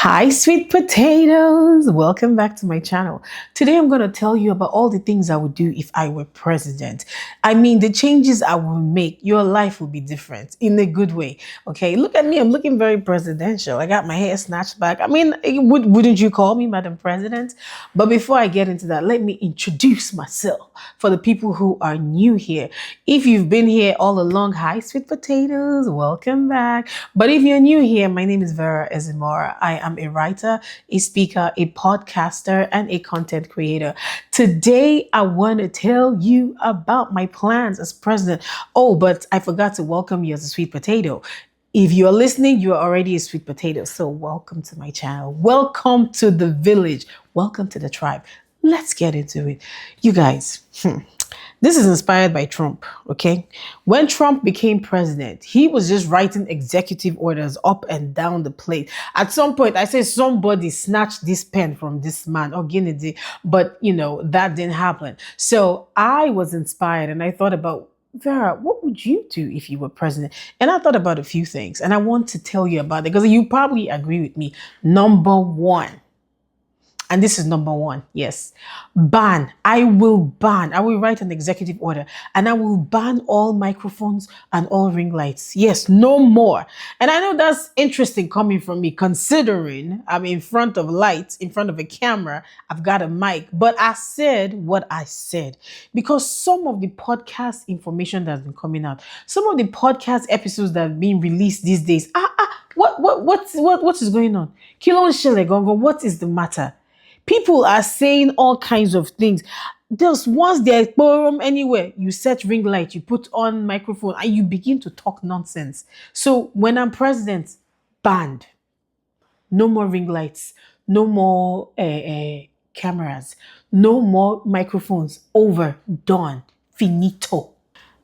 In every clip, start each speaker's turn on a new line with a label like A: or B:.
A: Hi, sweet potatoes. Welcome back to my channel. Today, I'm going to tell you about all the things I would do if I were president. I mean, the changes I will make, your life will be different in a good way. Okay, look at me. I'm looking very presidential. I got my hair snatched back. I mean, wouldn't you call me Madam President? But before I get into that, let me introduce myself for the people who are new here. If you've been here all along, hi, sweet potatoes. Welcome back. But if you're new here, my name is Vera Ezimora. I am a writer, a speaker, a podcaster, and a content creator. Today, I want to tell you about my plans as president. Oh, but I forgot to welcome you as a sweet potato. If you're listening, you're already a sweet potato. So welcome to my channel. Welcome to the village. Welcome to the tribe. Let's get into it. You guys, this is inspired by Trump, okay? When Trump became president, he was just writing executive orders up and down the plate. At some point, I said somebody snatched this pen from this man, or Guinea, but that didn't happen. So I was inspired and I thought about, Vera, what would you do if you were president? And I thought about a few things and I want to tell you about it because you probably agree with me. Number one, and this is number one, yes. I will write an executive order and I will ban all microphones and all ring lights. Yes, no more. And I know that's interesting coming from me, considering I'm in front of lights, in front of a camera, I've got a mic. But I said what I said because some of the podcast information that's been coming out, some of the podcast episodes that are being released these days, what is going on? Kilo Shele Gongo, what is the matter? People are saying all kinds of things. Just once there's quorum anywhere, you set ring light, you put on microphone, and you begin to talk nonsense. So when I'm president, banned. No more ring lights, no more cameras, no more microphones. Over, done, finito.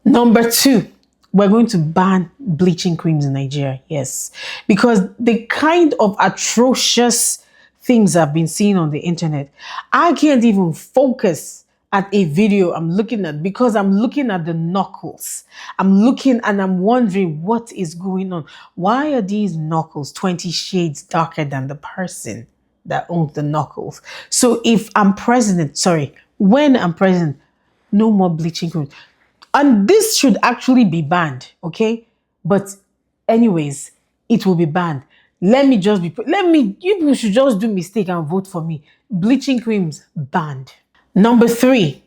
A: Number two, we're going to ban bleaching creams in Nigeria. Yes, because the kind of atrocious things I've been seeing on the internet, I can't even focus at a video I'm looking at because I'm looking at the knuckles. I'm looking and I'm wondering what is going on. Why are these knuckles 20 shades darker than the person that owns the knuckles? So when I'm president, no more bleaching cream. And this should actually be banned, okay? But anyways, it will be banned. You people should just do mistake and vote for me. Bleaching creams, banned. Number three,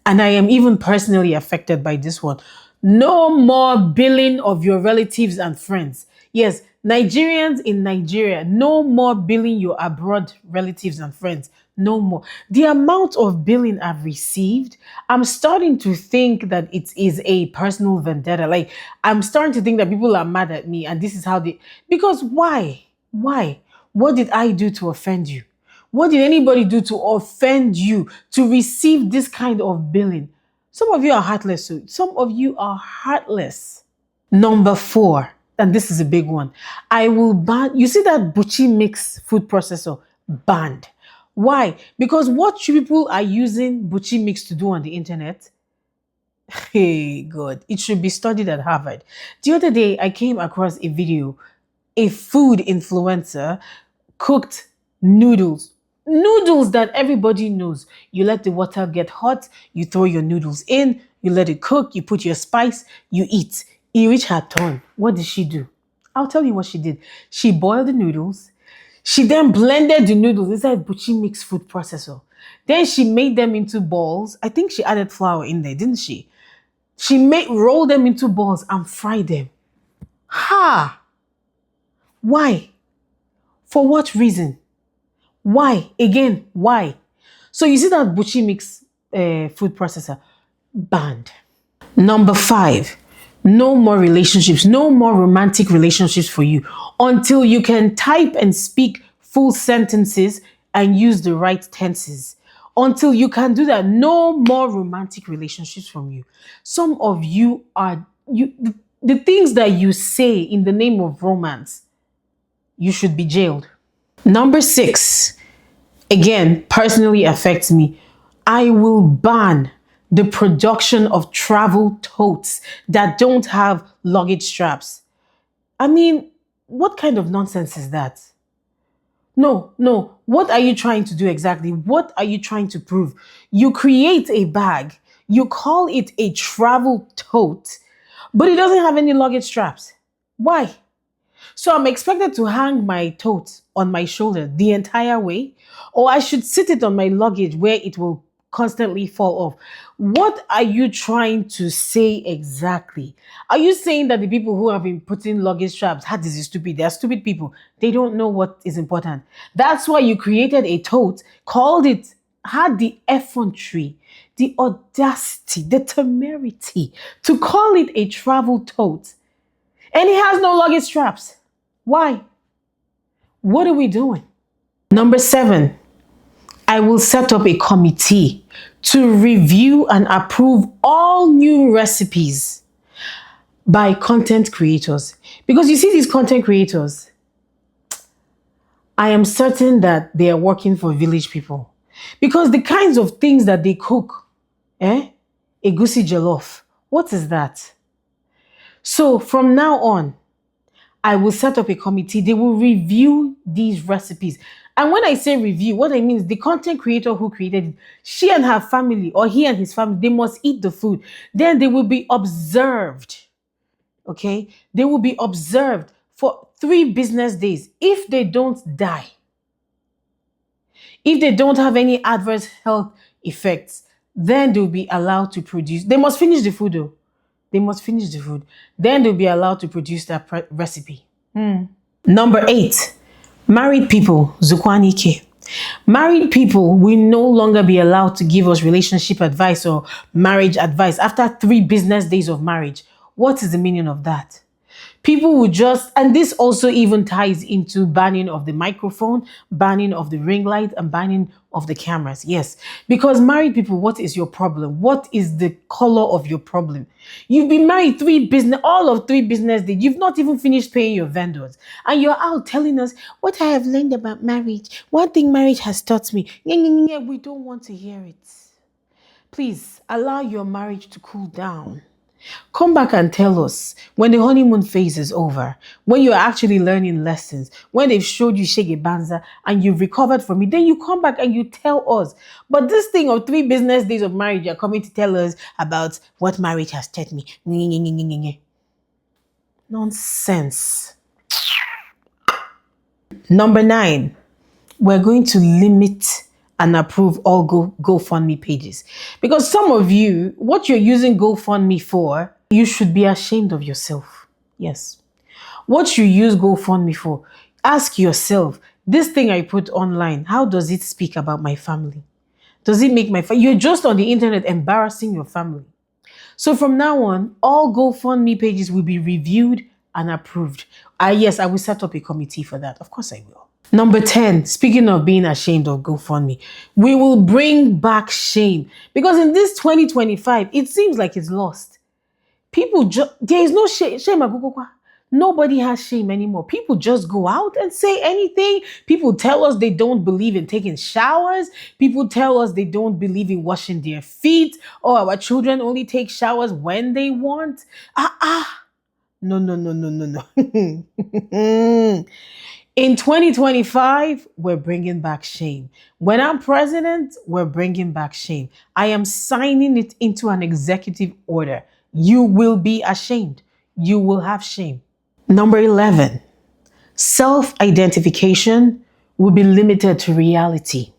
A: and I am even personally affected by this one. No more billing of your relatives and friends. Yes, Nigerians in Nigeria, no more billing your abroad relatives and friends. No more. The amount of billing I've received, I'm starting to think that it is a personal vendetta. Like, I'm starting to think that people are mad at me and this is how because why? Why? What did I do to offend you? What did anybody do to offend you to receive this kind of billing? Some of you are heartless. Some of you are heartless. Number four, and this is a big one. I will ban, you see that Buchi mix food processor banned. Why? Because what people are using Buchi mix to do on the internet, hey God, it should be studied at Harvard. The other day, I came across a video. A food influencer cooked noodles. Noodles that everybody knows. You let the water get hot, you throw your noodles in, you let it cook, you put your spice, you eat. It reached her turn. What did she do? I'll tell you what she did. She boiled the noodles. She then blended the noodles inside Buchi mix food processor. Then she made them into balls. I think she added flour in there, didn't she? Rolled them into balls and fried them. Ha! Why? For what reason? Why? Again, why? So you see that Buchi mix food processor banned. Number five, no more relationships, no more romantic relationships for you until you can type and speak full sentences and use the right tenses. Until you can do that, no more romantic relationships from you. Some of you are, the things that you say in the name of romance, you should be jailed. Number six, again, personally affects me. I will ban the production of travel totes that don't have luggage straps. I mean, what kind of nonsense is that? No, no. What are you trying to do exactly? What are you trying to prove? You create a bag, you call it a travel tote, but it doesn't have any luggage straps. Why? So I'm expected to hang my tote on my shoulder the entire way, or I should sit it on my luggage where it will constantly fall off. What are you trying to say exactly? Are you saying that the people who have been putting luggage straps, that is stupid? They're stupid people. They don't know what is important. That's why you created a tote, called it, had the effrontery, the audacity, the temerity to call it a travel tote. And it has no luggage straps. Why? What are we doing? Number 7, I will set up a committee to review and approve all new recipes by content creators. Because you see, these content creators, I am certain that they are working for village people. Because the kinds of things that they cook, egusi jollof, what is that? So from now on, I will set up a committee. They will review these recipes. And when I say review, what I mean is the content creator who created it, she and her family, or he and his family, they must eat the food. Then they will be observed. Okay? They will be observed for 3 business days. If they don't die, if they don't have any adverse health effects, then they'll be allowed to produce. They must finish the food though. They must finish the food. Then they'll be allowed to produce that recipe. Number 8, married people, Zukwanike. Married people will no longer be allowed to give us relationship advice or marriage advice after 3 business days of marriage. What is the meaning of that? People will just, and this also even ties into banning of the microphone, banning of the ring light, and banning of the cameras. Yes, because married people, what is your problem? What is the color of your problem? You've been married all of 3 business days. You've not even finished paying your vendors, and you're out telling us what I have learned about marriage. One thing marriage has taught me. We don't want to hear it. Please allow your marriage to cool down. Come back and tell us when the honeymoon phase is over, when you're actually learning lessons, when they've showed you Shege Banza and you've recovered from it, then you come back and you tell us. But this thing of 3 business days of marriage, you're coming to tell us about what marriage has taught me. Nonsense. Number 9, we're going to limit and approve all GoFundMe pages. Because some of you, what you're using GoFundMe for, you should be ashamed of yourself. Yes. What you use GoFundMe for, ask yourself, this thing I put online, how does it speak about my family? Does it make my family? You're just on the internet embarrassing your family. So from now on, all GoFundMe pages will be reviewed and approved. Yes, I will set up a committee for that. Of course I will. Number 10, speaking of being ashamed of GoFundMe, we will bring back shame. Because in this 2025, it seems like it's lost. There is no shame. Nobody has shame anymore. People just go out and say anything. People tell us they don't believe in taking showers. People tell us they don't believe in washing their feet. Or our children only take showers when they want. No, no, no, no, no, no. In 2025, we're bringing back shame. When I'm president, we're bringing back shame. I am signing it into an executive order. You will be ashamed. You will have shame. Number 11, self-identification will be limited to reality.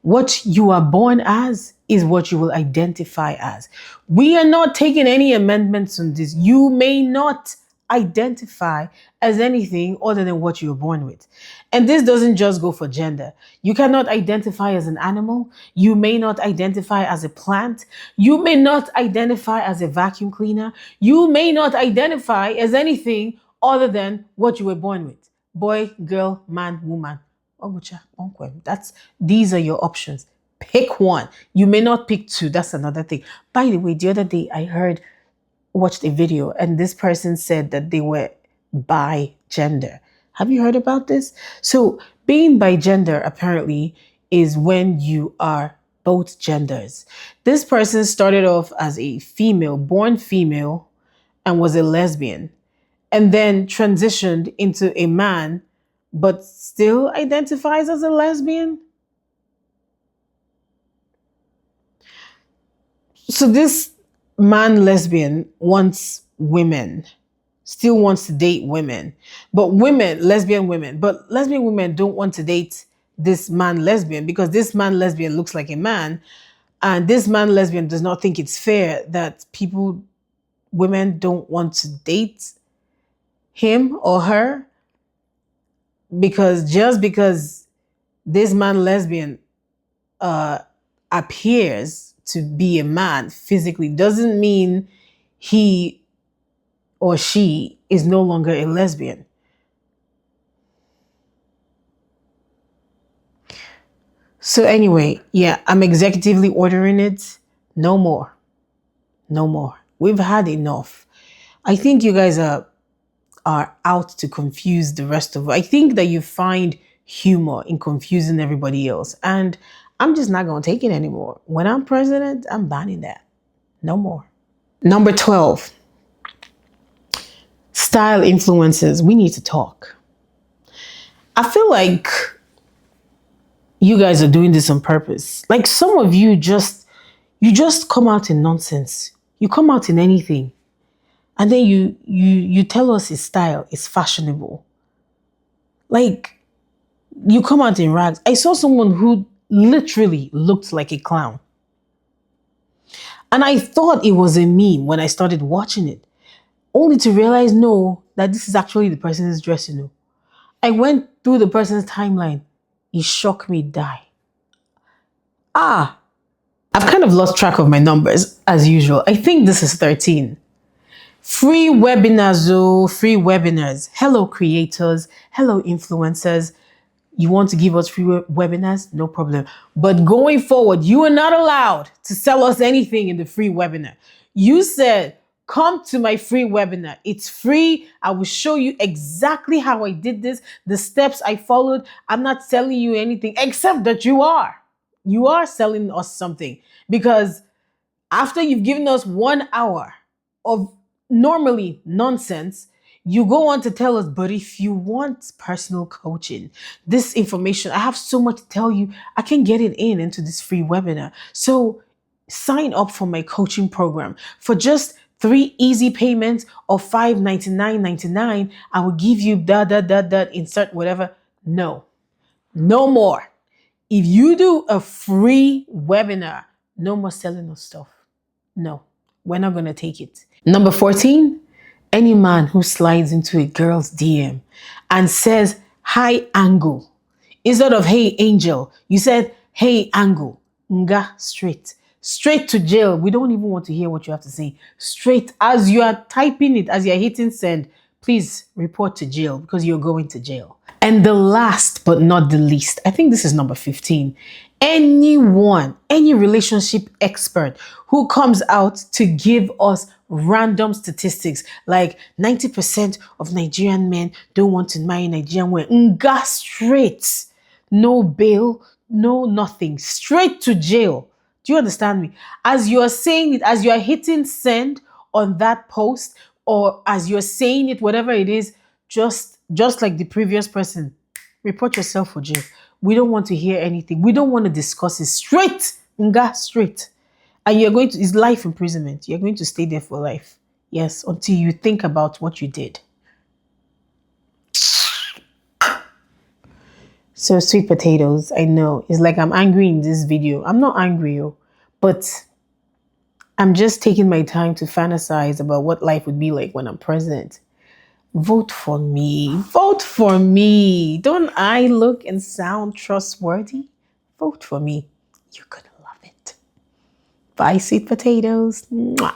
A: What you are born as is what you will identify as. We are not taking any amendments on this. You may not identify as anything other than what you're born with. And this doesn't just go for gender. You cannot identify as an animal. You may not identify as a plant. You may not identify as a vacuum cleaner. You may not identify as anything other than what you were born with. Boy, girl, man, woman. These are your options. Pick one. You may not pick 2. That's another thing. By the way, the other day I watched a video and this person said that they were bi gender. Have you heard about this? So being bi gender apparently is when you are both genders. This person started off as a female, born female, and was a lesbian, and then transitioned into a man, but still identifies as a lesbian. So this man lesbian wants women, still wants to date women, but lesbian women, but lesbian women don't want to date this man lesbian because this man lesbian looks like a man, and this man lesbian does not think it's fair that women don't want to date him or her because just because this man lesbian uh, appears to be a man physically doesn't mean he or she is no longer a lesbian. So anyway, yeah, I'm executively ordering it. No more. No more. We've had enough. I think you guys are out to confuse the rest of us. I think that you find humor in confusing everybody else. And I'm just not going to take it anymore. When I'm president, I'm banning that. No more. Number 12, style influences. We need to talk. I feel like you guys are doing this on purpose. Like some of you just come out in nonsense. You come out in anything. And then you tell us it's style, it's fashionable. Like you come out in rags. I saw someone who literally looked like a clown. And I thought it was a meme when I started watching it, only to realize no, that this is actually the person's dressing. I went through the person's timeline. It shocked me die. Ah, I've kind of lost track of my numbers as usual. I think this is 13. Free webinars, oh, free webinars. Hello, creators. Hello, influencers. You want to give us free webinars? No problem. But going forward, you are not allowed to sell us anything in the free webinar. You said, come to my free webinar. It's free. I will show you exactly how I did this, the steps I followed. I'm not selling you anything except that you are. You are selling us something because after you've given us 1 hour of normally nonsense, you go on to tell us, but if you want personal coaching, this information, I have so much to tell you, I can get it into this free webinar. So sign up for my coaching program for just 3 easy payments of $599.99. I will give you insert whatever. No, no more. If you do a free webinar, no more selling of stuff. No, we're not going to take it. Number 14, any man who slides into a girl's DM and says, hi, angle. Instead of, hey, angel, you said, hey, angle. Nga, straight. Straight to jail. We don't even want to hear what you have to say. Straight as you are typing it, as you're hitting send, please report to jail because you're going to jail. And the last but not the least, I think this is number 15. Anyone, any relationship expert who comes out to give us random statistics like 90% of Nigerian men don't want to marry Nigerian women. Nga, straight. No bail, no nothing. Straight to jail. Do you understand me? As you're saying it, as you're hitting send on that post, or as you're saying it, whatever it is, just like the previous person, report yourself for jail. We don't want to hear anything. We don't want to discuss it. Straight. Nga, straight. And it's life imprisonment. You're going to stay there for life. Yes, until you think about what you did. So sweet potatoes, I know. It's like I'm angry in this video. I'm not angry, but I'm just taking my time to fantasize about what life would be like when I'm president. Vote for me. Vote for me. Don't I look and sound trustworthy? Vote for me. You're gonna love it. Bye, sweet potatoes. Mwah.